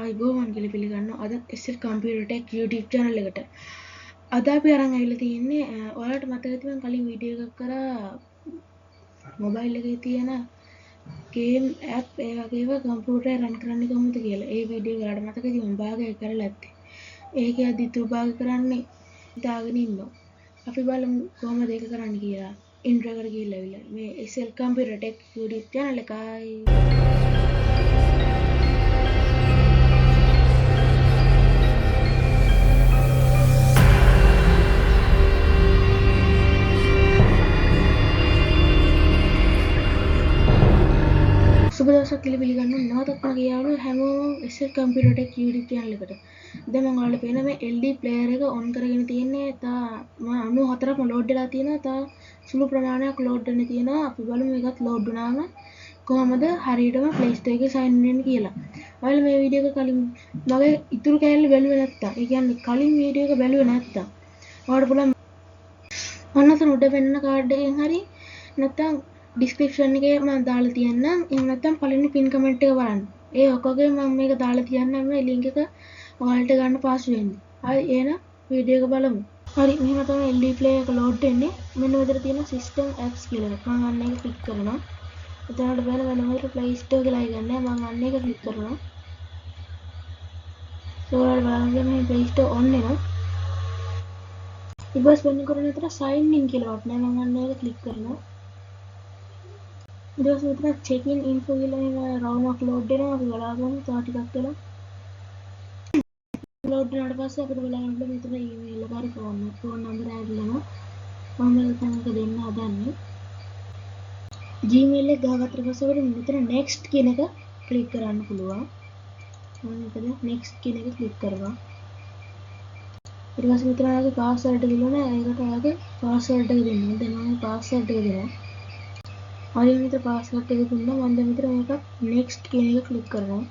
ආයිබෝවන් කියලා පිළිගන්නවා. අද SL Computer Tech YouTube channel එකට. අද අපි අරන් ඇවිල්ලා තියෙන්නේ ඔයාලට මතක ඇති මම කලින් වීඩියෝ එකක් කරා මොබයිල් එකේ තියෙන ගේම් ඇප් ඒ වගේම කම්පියුටර් රන් කරන්නේ කොහොමද කියලා. ඒ වීඩියෝ එක ඔයාලට මතක ඇති මම භාගය කරලා ඇත්තේ. ඒකේ අද ඉතුරු භාග කරන්නේ හිතාගෙන ඉන්නවා. අපි බලමු කොහොමද ඒක කරන්න කියලා. ඉන්ට්‍රෝ එකට ගිහිල්ලා ඇවිල්ලා මේ SL Computer Tech YouTube channel එකයි. සුබ දවසක් කියලා පිළිගන්න නැවතත් මගේ යාළුවෝ හැමෝම SL Computer Tech YouTube channel එකට. දැන් මම ඔයාලට පේන මේ LD player එක on කරගෙන තියෙන්නේ තා 94ක්ම load වෙලා තියෙනවා. තා සුළු ප්‍රමාණයක් load වෙන්න තියෙනවා. අපි බලමු මේකත් load වුණාම කොහොමද හරියටම Play Store එකේ sign in වෙන්න කියලා. ඔයාලා මේ වීඩියෝ එක කලින් මගේ ඉතුරු කෑල්ල බැලුවේ නැත්තම්, ඒ කියන්නේ කලින් වීඩියෝ එක බැලුවේ නැත්තම් ඔයාලට පුළුවන් ඔන්න උඩ පෙන්න කාඩ් එකෙන් හරි නැත්තම් ඩිස්ක්‍රිප්ෂන් එකේ මම දාලා තියන්නම්. එහෙම නැත්නම් පළවෙනි පින් කමෙන්ට් එක බලන්න. ඒ ඔක්කොගේ මම මේක දාලා තියන්නම් මේ ලින්ක් එක ඔයාලට ගන්න පාස් වෙන්නේ. හරි එහෙනම් වීඩියෝ එක බලමු. හරි මෙහෙම තමයි LD Play එක ලෝඩ් වෙන්නේ. මෙන්න මෙතන තියෙන System Apps කියලා එකක්. මම අන්න ඒක ක්ලික් කරනවා. එතනට බලන්න මෙන්න මෙතන Play Store කියලා ඉගන්නේ. මම අන්න ඒක ක්ලික් කරනවා. ඔයාලට බලන්න මේ Play Store on වෙනවා. ඊපස් වෙන්න කරන විතර sign in කියලා වටනේ. මම අන්න ඒක ක්ලික් කරනවා. ඊට පස්සේ මෙතන check in info කියලා මේ රවුමක් load වෙනවා. අපි බලාගමු තව ටිකක් වෙලා. load වුණාට පස්සේ අපිට බලන්න මෙතන email එක හරි phone number add වෙනවා. මම මේක දෙන්න හදන්නේ. Gmail එක ගහගත්තට පස්සේ අපිට මෙතන next කියන එක ක්ලික් කරන්න පුළුවන්. මම මෙතන next කියන එක ක්ලික් කරනවා. ඊට පස්සේ මෙතන ආගේ password එක ගිහලා ඒකට ආගේ password එක දෙන්න. දැන් මම password එක දෙනවා. හරි මෙතන password එක දුන්නා. මම දැන් මෙතන මේක next කියන එක ක්ලික් කරනවා.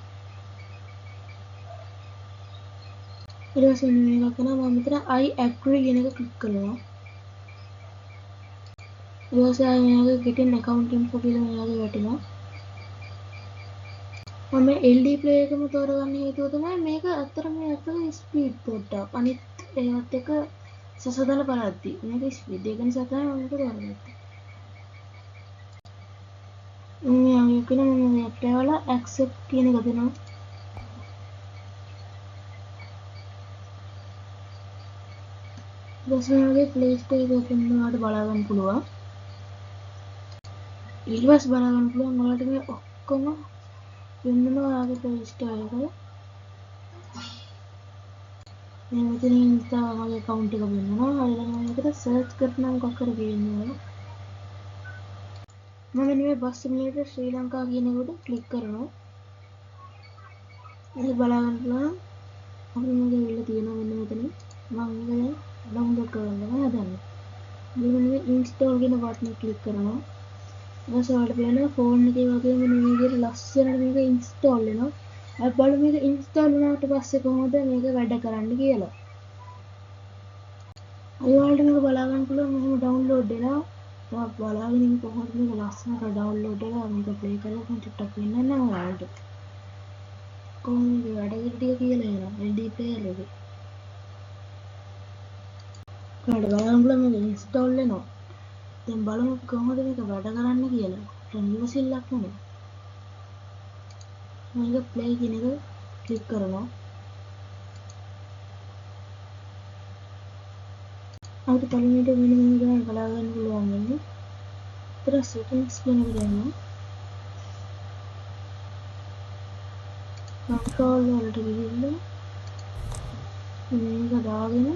ඊට පස්සේ මේක කරනවා. මම මෙතන I agree කියන එක ක්ලික් කරනවා. ඊට පස්සේ මේක getting account info කියලා මේක වැටෙනවා. මම LD Play එකම තෝරගන්න හේතුව තමයි මේක අතර මේ අතර ස්පීඩ් පොඩ්ඩක් අනිත් ඒවත් එක සසදල බලද්දි මේක ස්පීඩ් ඒක නිසා තමයි මම මේක තෝරගත්තේ. මේක නම් මම apply වල accept කියන එක දෙනවා. ඊළඟට Play Store එක open කරනවාට බලා ගන්න පුළුවන්. ඊට පස්සේ බලා ගන්න පුළුවන් ඔයාලට මේ ඔක්කොම වෙනවා ආගේ Play Store එක. मैं मुझे इंस्टा हमारे अकाउंट का बनना हर मैं इधर सर्च करना මොකක් කර ගේනවා මම මේ බස් සිමුලේටර් ශ්‍රී ලංකා කියන එකට ක්ලික් කරනවා ඒක බලා ගන්න පුළුවන් අපිට මේක වෙලා තියෙනවා මෙන්න මෙතන මම මේක ඩවුන්ලෝඩ් කරගන්නවා හදන්නේ මෙන්න මේ ඉන්ස්ටෝල් කියන බටන් එක ක්ලික් කරනවා ඊට පස්සේ බලන්න ෆෝන් එකේ වගේම මේ විදිහට ලස්සනට මේක ඉන්ස්ටෝල් වෙනවා අපි බලමු මේක ඉන්ස්ටෝල් වුණාට පස්සේ කොහොමද මේක වැඩ කරන්නේ කියලා ඔයාලට මේක බලා ගන්න පුළුවන් මෙහෙම ඩවුන්ලෝඩ් වෙනවා. ඔයා බලාගෙන ඉන්න කොහොමද මේක ලස්සනට ඩවුන්ලෝඩ් වෙලා මේක ප්ලේ කරලා ටිකක් වෙන්න ඔයාලට. කොහොමද වැඩ කරන්නේ කියලා එනවා LD player එකේ. ඔයාලට බලන්න පුළුවන් මේක ඉන්ස්ටෝල් වෙනවා. දැන් බලමු කොහොමද මේක වැඩ කරන්නේ කියලා. ට්‍රැන්විසිල්ලක් නෙමෙයි. මේක ප්ලේ කියන එක ක්ලික් කරනවා. අපිට පළවෙනිට වෙන මෙන්න ගන්න බලා ගන්න පුළුවන් වෙන්නේ. ඊට settings කියන එක ගන්නවා. control වලට ගිහිල්ලා මේක දාගෙන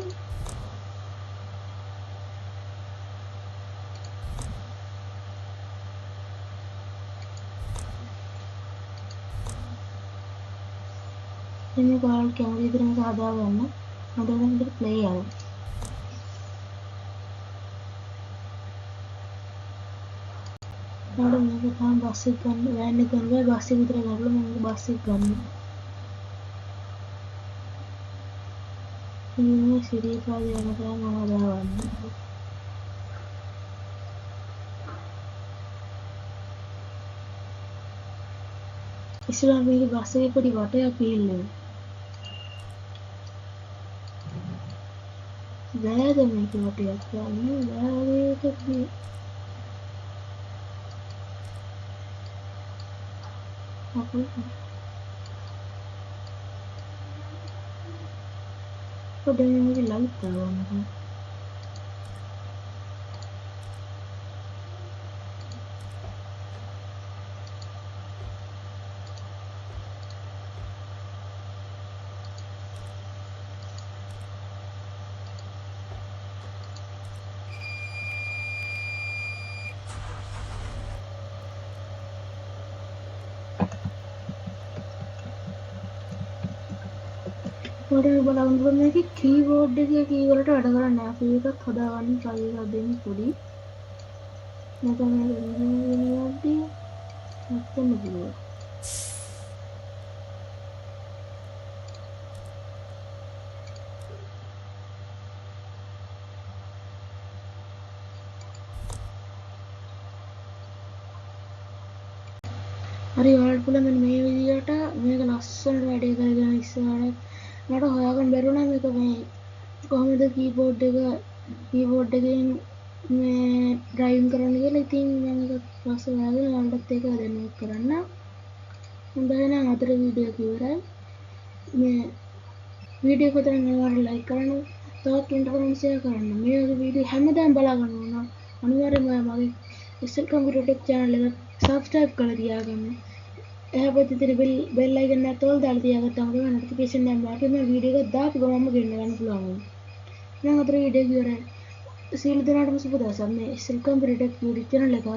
මේ කාල් කැමති විදිහට මේක හදා ගන්න. හදාගෙන ඉතින් play යනවා. නඩ මේක තමයි බස් එක ගන්න වෑන් එක ගන්න බස් එක විතර ගන්න මම බස් එක ගන්න මේ සිරිය පාදේ යන තමයි මම හදාගන්නේ ඉස්සරහ මේක බස් එකේ පොඩි වටයක් පිළිල්ලනවා වැෑදම වටයක් ගන්න වැෑදකදී පොඩමගේ ලවිත්තාවන්න පොඩ බලවුන්ගන්න එක කීබෝඩ් එක කීවලට වැඩ කරන්න අපකත් හදාගන්න ට්‍රයික දෙන්න පොඩි නැතදී නැත්තන්න පුළුව හරි ඔයාලට පුළුවන් මෙන්න මේ විදියට මේක ලස්සනට වැඩේ කරගෙන ඉස්සරහට මට හොයාගන්න බැරුණා මේක මේ කොහොමද කීබෝඩ් එකෙන් මේ ඩ්‍රයිවිං කරන්න කියලා. ඉතින් මම ඒක පස්සේ හොයාගෙන ඔයාලටත් ඒක දෙන්නත් කරන්න. හොඳයි එහෙනම් අදට වීඩියෝ එක ඉවරයි. මේ වීඩියෝ එක දැන් ඔයාලා ලයික් කරන්න, තවත් උන්ට ෂෙයා කරන්න. මේ වගේ වීඩියෝ හැමදාම බලාගන්න ඕන. අනිවාර්යයෙන්ම මගේ SL Computer Tech channel එක subscribe කරලා තියාගන්න. එහා පැත්තේ තියෙන බෙල් අයිකන් එකත් ඔයාලා දාලා තියාගත්තාම තමයි notification එක මාර්කේ මේ වීඩියෝ එක දාපු ගමන්ම ගෙන්න ගන්න පුළුවන්. දැන් අතර වීඩියෝ එක ඉවරයි. සියලු දෙනාටම සුබ දවසක්. මේ SL Computer Tech YouTube channel එක